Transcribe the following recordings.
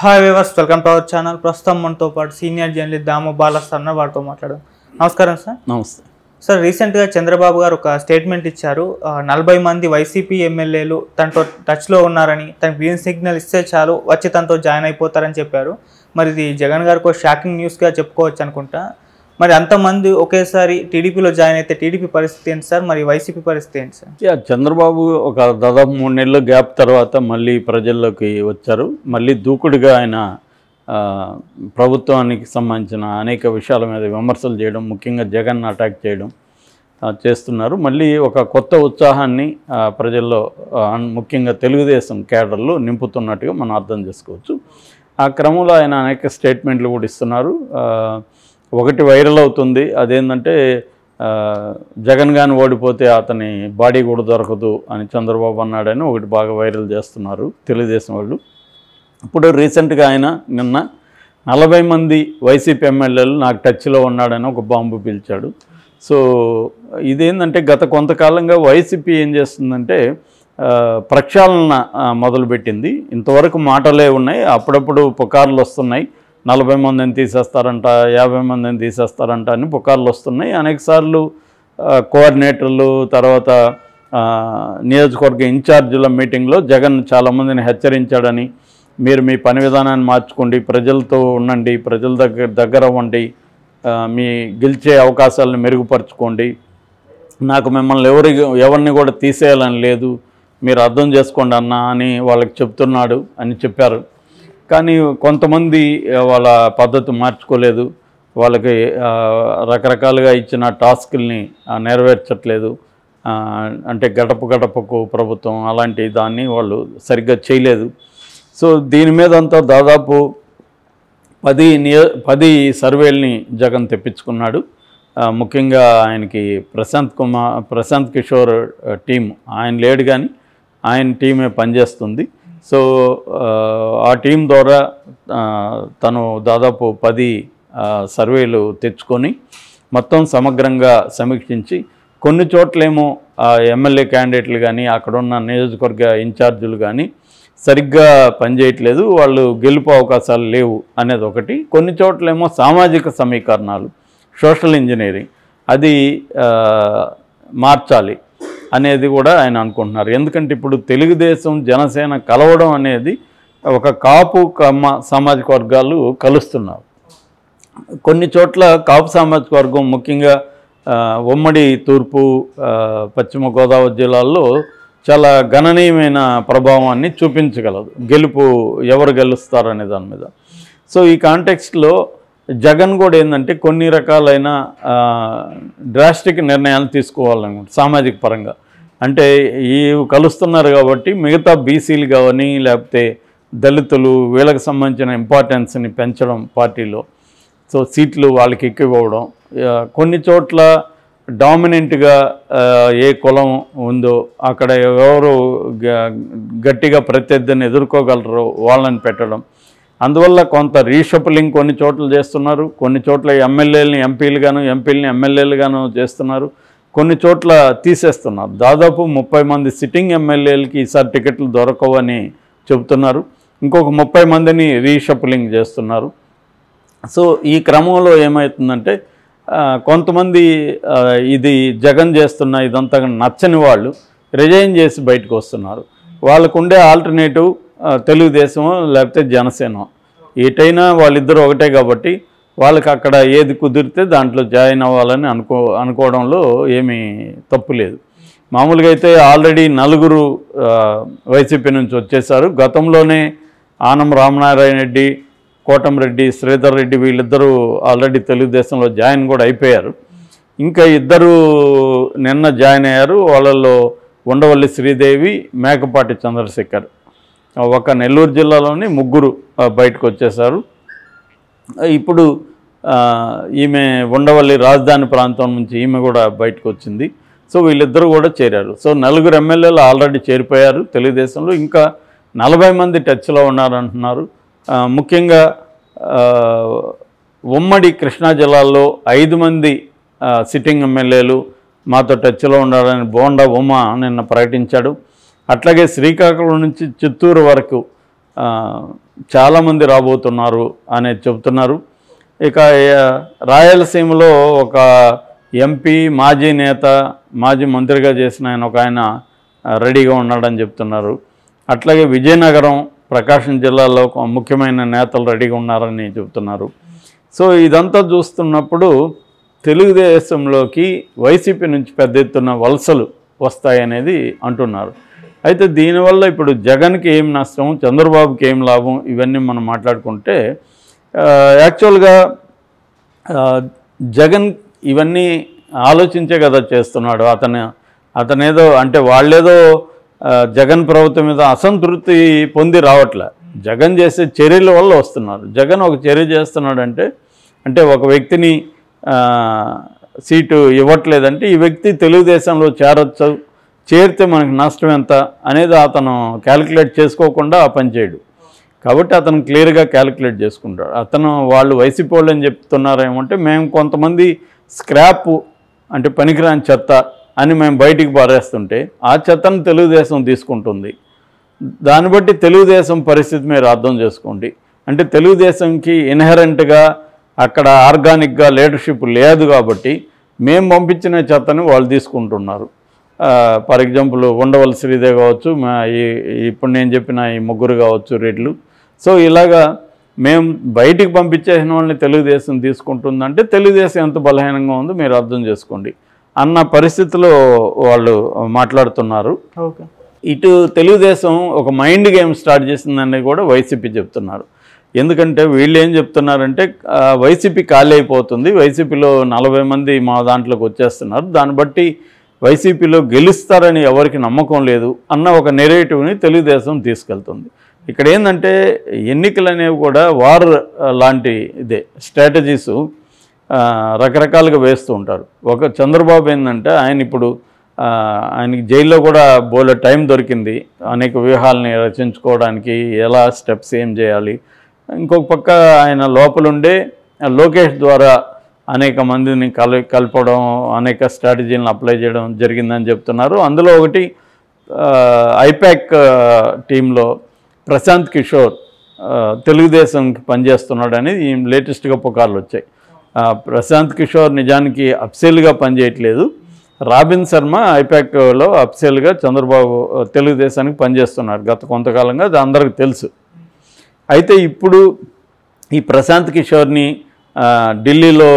Hi viewers, welcome to our channel. ప్రస్తుతం మనతో పాటు సీనియర్ జర్నలిస్ట్ దాము బాలస్వామి వారితో మాట్లాడదాం. నమస్కారం సార్. నమస్తే సార్, రీసెంట్గా చంద్రబాబు గారు ఒక స్టేట్మెంట్ ఇచ్చారు. 40 మంది వైసీపీ ఎమ్మెల్యేలు తనతో టచ్లో ఉన్నారని, తనకు గ్రీన్ సిగ్నల్ ఇస్తే చాలు వచ్చి తనతో జాయిన్ అయిపోతారని చెప్పారు. మరి ఇది జగన్ గారికి ఒక షాకింగ్ న్యూస్గా చెప్పుకోవచ్చు అనుకుంటా. మరి అంతమంది ఒకేసారి టీడీపీలో జాయిన్ అయితే టీడీపీ పరిస్థితి ఏంటి సార్? మరి వైసీపీ పరిస్థితి ఏంటి సార్? చంద్రబాబు ఒక దాదాపు 3 నెలల గ్యాప్ తర్వాత మళ్ళీ ప్రజల్లోకి వచ్చారు. మళ్ళీ దూకుడుగా ఆయన ప్రభుత్వానికి సంబంధించిన అనేక విషయాల మీద విమర్శలు చేయడం, ముఖ్యంగా జగన్ అటాక్ చేయడం చేస్తున్నారు. మళ్ళీ ఒక కొత్త ఉత్సాహాన్ని ప్రజల్లో ముఖ్యంగా తెలుగుదేశం కేడర్లో నింపుతున్నట్టుగా మనం అర్థం చేసుకోవచ్చు. ఆ క్రమంలో ఆయన అనేక స్టేట్మెంట్లు కూడా ఇస్తున్నారు. ఒకటి వైరల్ అవుతుంది, అదేంటంటే జగన్ గాని ఓడిపోతే అతని బాడీ కూడా దొరకదు అని చంద్రబాబు అన్నాడని ఒకటి బాగా వైరల్ చేస్తున్నారు తెలుగుదేశం వాళ్ళు. ఇప్పుడు రీసెంట్గా ఆయన నిన్న 40 మంది వైసీపీ ఎమ్మెల్యేలు నాకు టచ్లో ఉన్నాడని ఒక బాంబు పిలిచాడు. సో ఇదేంటంటే గత కొంతకాలంగా వైసీపీ ఏం చేస్తుందంటే ప్రక్షాళన మొదలుపెట్టింది. ఇంతవరకు మాటలే ఉన్నాయి, అప్పుడప్పుడు పుకార్లు వస్తున్నాయి. 40 మందిని తీసేస్తారంట, 50 మందిని తీసేస్తారంట అని పుకార్లు వస్తున్నాయి. అనేకసార్లు కోఆర్డినేటర్లు, తర్వాత నియోజకవర్గ ఇన్ఛార్జీల మీటింగ్లో జగన్ చాలామందిని హెచ్చరించాడని, మీరు మీ పని విధానాన్ని మార్చుకోండి, ప్రజలతో ఉండండి, ప్రజల దగ్గర అవ్వండి, మీ గెలిచే అవకాశాలను మెరుగుపరచుకోండి, నాకు మిమ్మల్ని ఎవరిని కూడా తీసేయాలని లేదు, మీరు అర్థం చేసుకోండి అన్న అని వాళ్ళకి చెప్తున్నాడు అని చెప్పారు. కానీ కొంతమంది వాళ్ళ పద్ధతి మార్చుకోలేదు, వాళ్ళకి రకరకాలుగా ఇచ్చిన టాస్కుల్ని నెరవేర్చట్లేదు. అంటే గడపకు ప్రభుత్వం అలాంటి దాన్ని వాళ్ళు సరిగ్గా చేయలేదు. సో దీని మీద అంతా దాదాపు 10 సర్వేల్ని జగన్ తెప్పించుకున్నాడు. ముఖ్యంగా ఆయనకి ప్రశాంత్ కిషోర్ టీం ఆయన లేడు, కానీ ఆయన టీమే పనిచేస్తుంది. సో ఆ టీం ద్వారా తను దాదాపు 10 సర్వేలు తెచ్చుకొని మొత్తం సమగ్రంగా సమీక్షించి, కొన్ని చోట్లేమో ఎమ్మెల్యే క్యాండిడేట్లు కానీ అక్కడున్న నియోజకవర్గ ఇన్ఛార్జీలు కానీ సరిగ్గా పనిచేయట్లేదు, వాళ్ళు గెలుపు అవకాశాలు లేవు అనేది ఒకటి. కొన్ని చోట్లేమో సామాజిక సమీకరణాలు, సోషల్ ఇంజనీరింగ్ అది మార్చాలి అనేది కూడా ఆయన అనుకుంటున్నారు. ఎందుకంటే ఇప్పుడు తెలుగుదేశం జనసేన కలవడం అనేది ఒక కాపు కమ్మ సామాజిక వర్గాలు కలుస్తున్నారు. కొన్ని చోట్ల కాపు సామాజిక వర్గం ముఖ్యంగా ఉమ్మడి తూర్పు పశ్చిమ గోదావరి జిల్లాల్లో చాలా గణనీయమైన ప్రభావాన్ని చూపించగలదు, ఎవరు గెలుస్తారనే దాని మీద. సో ఈ కాంటెక్స్ట్లో జగన్ కూడా ఏంటంటే కొన్ని రకాలైన డ్రాస్టిక్ నిర్ణయాలు తీసుకోవాలనుకుంటున్నారు సామాజిక పరంగా. అంటే ఈ కలుస్తున్నారు కాబట్టి మిగతా బీసీలు కానీ లేకపోతే దళితులు వీళ్ళకి సంబంధించిన ఇంపార్టెన్స్ని పెంచడం పార్టీలో. సో సీట్లు వాళ్ళకి ఎక్కువడం, కొన్ని చోట్ల డామినెంట్గా ఏ కులం ఉందో అక్కడ ఎవరు గట్టిగా ప్రత్యర్థిని ఎదుర్కోగలరో వాళ్ళని పెట్టడం. అందువల్ల కొంత రీషఫలింగ్ కొన్ని చోట్ల చేస్తున్నారు, కొన్ని చోట్ల ఎమ్మెల్యేలని ఎంపీలని ఎమ్మెల్యేలుగాను చేస్తున్నారు, కొన్ని చోట్ల తీసేస్తున్నారు. దాదాపు 30 మంది సిట్టింగ్ ఎమ్మెల్యేలకి ఈసారి టికెట్లు దొరకవని చెబుతున్నారు, ఇంకొక 30 మందిని రీషఫలింగ్ చేస్తున్నారు. సో ఈ క్రమంలో ఏమవుతుందంటే కొంతమంది ఇది జగన్ చేస్తున్న ఇదంతా నచ్చని వాళ్ళు రిజైన్ చేసి బయటకు వస్తున్నారు. వాళ్ళకు ఉండే ఆల్టర్నేటివ్ తెలుగుదేశం లేకపోతే జనసేన, ఎటైనా వాళ్ళిద్దరూ ఒకటే కాబట్టి వాళ్ళకి అక్కడ ఏది కుదిరితే దాంట్లో జాయిన్ అవ్వాలని అనుకోవడంలో ఏమీ తప్పు లేదు. మామూలుగా అయితే ఆల్రెడీ 4 వైసీపీ నుంచి వచ్చేసారు. గతంలోనే ఆనం రామనారాయణ రెడ్డి, కోటంరెడ్డి, శ్రీధర్ రెడ్డి వీళ్ళిద్దరూ ఆల్రెడీ తెలుగుదేశంలో జాయిన్ కూడా అయిపోయారు. ఇంకా 2 నిన్న జాయిన్ అయ్యారు. వాళ్ళల్లో ఉండవల్లి శ్రీదేవి, మేకపాటి చంద్రశేఖర్. ఒక నెల్లూరు జిల్లాలోని 3 బయటకు వచ్చేసారు. ఇప్పుడు ఈమె ఉండవల్లి రాజధాని ప్రాంతం నుంచి ఈమె కూడా బయటకు వచ్చింది. సో వీళ్ళిద్దరూ కూడా చేరారు. సో 4 ఎమ్మెల్యేలు ఆల్రెడీ చేరిపోయారు తెలుగుదేశంలో. ఇంకా 40 మంది టచ్లో ఉన్నారంటున్నారు. ముఖ్యంగా ఉమ్మడి కృష్ణా జిల్లాలో 5 మంది సిట్టింగ్ ఎమ్మెల్యేలు మాతో టచ్లో ఉన్నారని బోండా ఉమా నిన్న ప్రకటించాడు. అట్లాగే శ్రీకాకుళం నుంచి చిత్తూరు వరకు చాలామంది రాబోతున్నారు అనేది చెబుతున్నారు. ఇక రాయలసీమలో ఒక ఎంపీ, మాజీ నేత, మాజీ మంత్రిగా చేసిన ఆయన రెడీగా ఉన్నాడని చెప్తున్నారు. అట్లాగే విజయనగరం, ప్రకాశం జిల్లాలో ముఖ్యమైన నేతలు రెడీగా ఉన్నారని చెబుతున్నారు. సో ఇదంతా చూస్తున్నప్పుడు తెలుగుదేశంలోకి వైసీపీ నుంచి పెద్ద ఎత్తున వలసలు వస్తాయనేది అంటున్నారు. అయితే దీనివల్ల ఇప్పుడు జగన్కి ఏం నష్టం, చంద్రబాబుకి ఏం లాభం, ఇవన్నీ మనం మాట్లాడుకుంటే యాక్చువల్గా జగన్ ఇవన్నీ ఆలోచించే కదా చేస్తున్నాడు. అతనేదో అంటే వాళ్ళేదో జగన్ ప్రభుత్వం మీద అసంతృప్తి పొంది రావట్లే, జగన్ చేసే చర్యల వల్ల వస్తున్నారు. జగన్ ఒక చర్య చేస్తున్నాడంటే అంటే ఒక వ్యక్తిని సీటు ఇవ్వట్లేదంటే ఈ వ్యక్తి తెలుగుదేశంలో చేరొచ్చు, చేరితే మనకు నష్టం ఎంత అనేది అతను క్యాలిక్యులేట్ చేసుకోకుండా ఆ పని చేయడు. కాబట్టి అతను క్లియర్గా క్యాలిక్యులేట్ చేసుకుంటాడు. వాళ్ళు వైసీపీ వాళ్ళు అని చెప్తున్నారేమంటే మేము కొంతమంది స్క్రాప్ అంటే పనికిరాని చెత్త అని మేము బయటికి పారేస్తుంటే ఆ చెత్తను తెలుగుదేశం తీసుకుంటుంది. దాన్ని బట్టి తెలుగుదేశం పరిస్థితి మీరు అర్థం చేసుకోండి. అంటే తెలుగుదేశంకి ఇన్హెరెంట్గా అక్కడ ఆర్గానిక్గా లీడర్షిప్ లేదు కాబట్టి మేము పంపించిన చెత్తని వాళ్ళు తీసుకుంటున్నారు. ఫర్ ఎగ్జాంపుల్ ఉండవల్లి శ్రీదేవి కావచ్చు, ఇప్పుడు నేను చెప్పిన ఈ ముగ్గురు కావచ్చు రెడ్లు. సో ఇలాగా మేము బయటికి పంపించేసిన వాళ్ళని తెలుగుదేశం తీసుకుంటుందంటే తెలుగుదేశం ఎంత బలహీనంగా ఉందో మీరు అర్థం చేసుకోండి అన్న పరిస్థితిలో వాళ్ళు మాట్లాడుతున్నారు. ఓకే, ఇటు తెలుగుదేశం ఒక మైండ్ గేమ్ స్టార్ట్ చేసిందని కూడా వైసీపీ చెప్తున్నారు. ఎందుకంటే వీళ్ళు ఏం చెప్తున్నారంటే వైసీపీ ఖాళీ అయిపోతుంది, వైసీపీలో 40 మంది మా దాంట్లోకి వచ్చేస్తున్నారు, దాన్ని బట్టి వైసీపీలో గెలుస్తారని ఎవరికి నమ్మకం లేదు అన్న ఒక నెరేటివ్ని తెలుగుదేశం తీసుకెళ్తుంది. ఇక్కడ ఏంటంటే ఎన్నికలు అనేవి కూడా వార్ లాంటి ఇదే స్ట్రాటజీస్ రకరకాలుగా వేస్తూ ఉంటారు. ఒక చంద్రబాబు ఏంటంటే ఆయనకి జైల్లో కూడా బోలే టైం దొరికింది అనేక వ్యూహాలని రచించుకోవడానికి, ఎలా స్టెప్స్ ఏం చేయాలి. ఇంకొక పక్క ఆయన లోపలుండే లోకేష్ ద్వారా అనేక మందిని కలపడం, అనేక స్ట్రాటజీలను అప్లై చేయడం జరిగిందని చెప్తున్నారు. అందులో ఒకటి ఐపాక్ టీంలో ప్రశాంత్ కిషోర్ తెలుగుదేశంకి పనిచేస్తున్నాడని లేటెస్ట్గా పుకార్లు వచ్చాయి. ప్రశాంత్ కిషోర్ నిజానికి అఫ్సెల్గా పనిచేయట్లేదు, రాబిన్ శర్మ ఐపాక్లో అఫ్సెల్గా చంద్రబాబు తెలుగుదేశానికి పనిచేస్తున్నారు గత కొంతకాలంగా, అది అందరికీ తెలుసు. అయితే ఇప్పుడు ఈ ప్రశాంత్ కిషోర్ని ఢిల్లీలో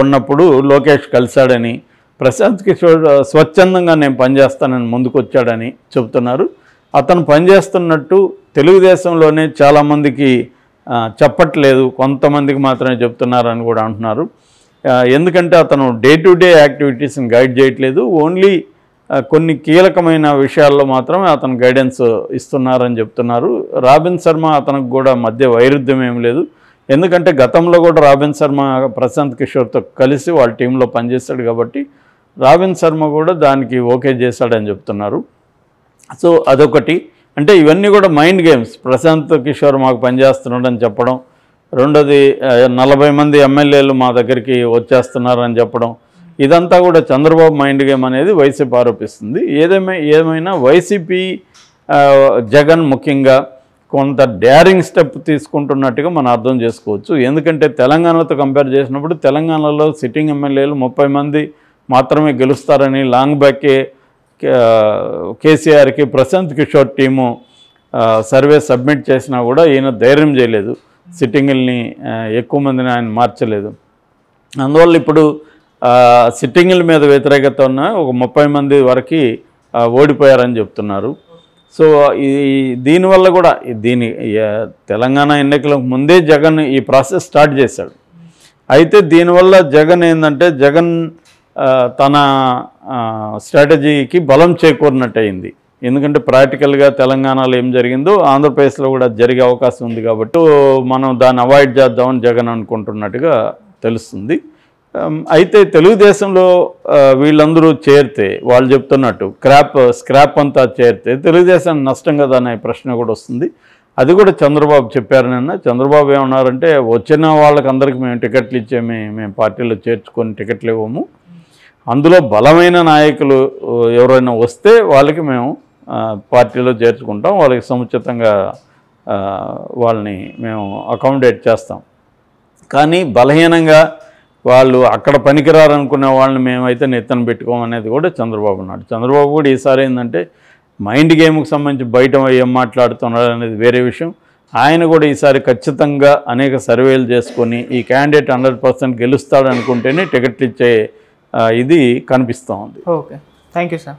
ఉన్నప్పుడు లోకేష్ కలిశాడని, ప్రశాంత్ కిషోర్ స్వచ్ఛందంగా నేను పనిచేస్తానని ముందుకు వచ్చాడని చెబుతున్నారు. అతను పనిచేస్తున్నట్టు తెలుగుదేశంలోనే చాలామందికి చెప్పట్లేదు, కొంతమందికి మాత్రమే చెప్తున్నారని కూడా అంటున్నారు. ఎందుకంటే అతను డే టు డే యాక్టివిటీస్ని గైడ్ చేయట్లేదు, ఓన్లీ కొన్ని కీలకమైన విషయాల్లో మాత్రమే అతను గైడెన్స్ ఇస్తున్నారని చెప్తున్నారు. రాబిన్ శర్మ అతనికి కూడా మధ్య వైరుధ్యం ఏం లేదు, ఎందుకంటే గతంలో కూడా రాబిన్ శర్మ ప్రశాంత్ కిషోర్తో కలిసి వాళ్ళ టీంలో పనిచేస్తాడు కాబట్టి రాబిన్ శర్మ కూడా దానికి ఓకే చేశాడని చెప్తున్నారు. సో అదొకటి. అంటే ఇవన్నీ కూడా మైండ్ గేమ్స్. ప్రశాంత్ కిషోర్ మాకు పనిచేస్తున్నాడని చెప్పడం, రెండోది 40 మంది ఎమ్మెల్యేలు మా దగ్గరికి వచ్చేస్తున్నారని చెప్పడం, ఇదంతా కూడా చంద్రబాబు మైండ్ గేమ్ అనేది వైసీపీ ఆరోపిస్తుంది. ఏమైనా వైసీపీ జగన్ ముఖ్యంగా కొంత డ్యారింగ్ స్టెప్ తీసుకుంటున్నట్టుగా మనం అర్థం చేసుకోవచ్చు. ఎందుకంటే తెలంగాణతో కంపేర్ చేసినప్పుడు తెలంగాణలో సిట్టింగ్ ఎమ్మెల్యేలు 30 మంది మాత్రమే గెలుస్తారని లాంగ్ బ్యాకే కేసీఆర్కి Prashant Kishor team survey submit చేసినా కూడా ఈయన ధైర్యం చేయలేదు, సిట్టింగుల్ని ఎక్కువ మందిని ఆయన మార్చలేదు. అందువల్ల ఇప్పుడు సిట్టింగుల మీద వ్యతిరేకత ఉన్న ఒక 30 మంది వరకు ఓడిపోయారని చెప్తున్నారు. సో దీనివల్ల కూడా తెలంగాణ ఎన్నికలకు ముందే జగన్ ఈ ప్రాసెస్ స్టార్ట్ చేశాడు. అయితే దీనివల్ల జగన్ ఏంటంటే జగన్ తన స్ట్రాటజీకి బలం చేకూరినట్టు అయింది. ఎందుకంటే ప్రాక్టికల్గా తెలంగాణలో ఏం జరిగిందో ఆంధ్రప్రదేశ్లో కూడా జరిగే అవకాశం ఉంది కాబట్టి మనం దాన్ని అవాయిడ్ చేద్దామని జగన్ అనుకుంటున్నట్టుగా తెలుస్తుంది. అయితే తెలుగుదేశంలో వీళ్ళందరూ చేరితే వాళ్ళు చెప్తున్నట్టు స్క్రాప్ అంతా చేరితే తెలుగుదేశం నష్టం కదా అనే ప్రశ్న కూడా వస్తుంది. అది కూడా చంద్రబాబు చెప్పారనన్నా. చంద్రబాబు ఏమన్నారంటే వచ్చిన వాళ్ళకందరికీ మేము టికెట్లు ఇచ్చేమి, మేము పార్టీలో చేర్చుకొని టికెట్లు ఇవ్వము, అందులో బలమైన నాయకులు ఎవరైనా వస్తే వాళ్ళకి మేము పార్టీలో చేర్చుకుంటాం, వాళ్ళకి సముచితంగా వాళ్ళని మేము అకామిడేట్ చేస్తాం. కానీ బలహీనంగా వాళ్ళు అక్కడ పనికిరారనుకునే వాళ్ళని మేమైతే నెత్తన పెట్టుకోమనేది కూడా చంద్రబాబు నాయుడు. చంద్రబాబు కూడా ఈసారి ఏంటంటే మైండ్ గేమ్కి సంబంధించి బయట ఏం మాట్లాడుతున్నాడు అనేది వేరే విషయం. ఆయన కూడా ఈసారి ఖచ్చితంగా అనేక సర్వేలు చేసుకొని ఈ క్యాండిడేట్ 100% గెలుస్తాడు అనుకుంటేనే టికెట్లు ఇచ్చే ఇది కనిపిస్తూ ఉంది. Okay, thank you sir.